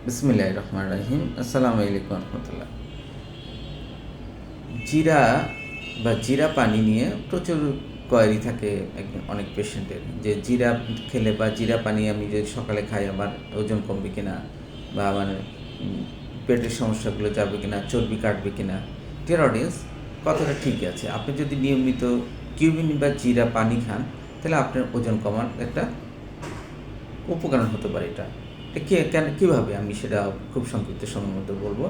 বিসমিল্লাহির রহমানির রহিম। আসসালামু আলাইকুম রহমতুল্লাহ। জিরা বা জিরা পানি নিয়ে প্রচুর কোয়ারি থাকে অনেক পেশেন্টের, যে জিরা খেলে বা জিরা পানি আমি যদি সকালে খাই আমার ওজন কমবে কিনা, বা আমার পেটের সমস্যাগুলো যাবে কিনা, চর্বি কাটবে কিনা। ডিয়ার অডিয়েন্স, কথাটা ঠিকই আছে। আপনি যদি নিয়মিত কিউমিন বা জিরা পানি খান, তাহলে আপনার ওজন কমার একটা উপকরণ হতে পারে। এটা কেন, কীভাবে, আমি সেটা খুব সংক্ষিপ্ত সময়ের মধ্যে বলবো।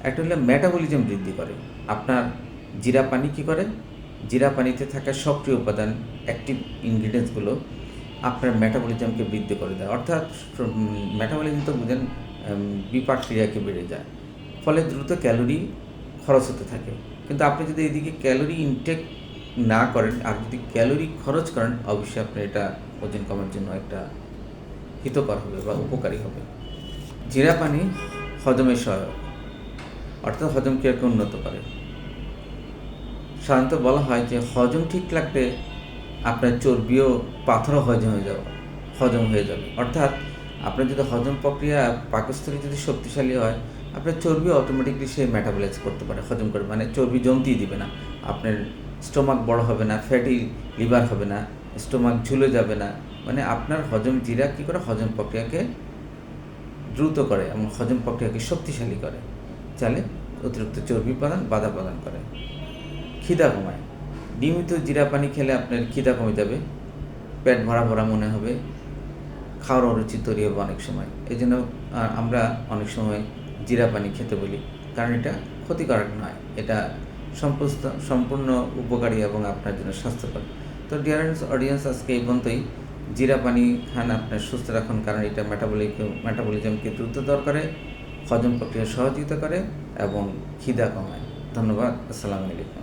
একটা হলো মেটাবলিজম বৃদ্ধি করে। আপনার জিরা পানি কী করে? জিরা পানিতে থাকা সক্রিয় উপাদান, অ্যাক্টিভ ইনগ্রিডিয়েন্টসগুলো আপনার মেটাবলিজমকে বৃদ্ধি করে দেয়। অর্থাৎ মেটাবলিজম তো বুঝেন, বিপাক ক্রিয়াকে বেড়ে যায়, ফলে দ্রুত ক্যালোরি খরচ হতে থাকে। কিন্তু আপনি যদি এদিকে ক্যালোরি ইনটেক না করেন আর যদি ক্যালোরি খরচ করেন, অবশ্যই আপনার এটা ওজন কমার জন্য একটা হিতকর হবে বা উপকারী হবে। জিরা পানি হজমের সহায়ক, অর্থাৎ হজম ক্রিয়াকে উন্নত করে। সাধারণত বলা হয় যে হজম ঠিক রাখলে আপনার চর্বিও পাথরও হজম হয়ে যাবে। অর্থাৎ আপনার যদি হজম প্রক্রিয়া পাকস্থলী যদি শক্তিশালী হয়, আপনার চর্বি অটোমেটিকলি সে মেটাবলাইজ করতে পারে, হজম করে, মানে চর্বি জমতেই দিবে না। আপনার স্টোমাক বড় হবে না, ফ্যাটি লিভার হবে না, স্টোমাক ঝুলে যাবে না। মানে আপনার জিরা কী করে, হজম প্রক্রিয়াকে দ্রুত করে এবং হজম প্রক্রিয়াকে শক্তিশালী করে, চালে অতিরিক্ত চর্বি বাধা প্রদান করে। খিদা কমায়। নিয়মিত জিরা পানি খেলে আপনার খিদা কমে যাবে, পেট ভরা ভরা মনে হবে, খাওয়ার অরুচি তৈরি হবে অনেক সময়। এই জন্য আমরা অনেক সময় জিরা পানি খেতে বলি, কারণ এটা ক্ষতিকারক নয়, এটা সম্পূর্ণ উপকারী এবং আপনার জন্য স্বাস্থ্যকর। তো ডিয়ার অডিয়েন্স, আজকে এই পর্যন্তই। জিরা পানি খান, আপনার সুস্থ রাখুন, কারণ এটা মেটাবলিজমকে দ্রুততর করে, হজম প্রক্রিয়া সহযোগিতা করে এবং খিদা কমায়। ধন্যবাদ। আসসালামু আলাইকুম।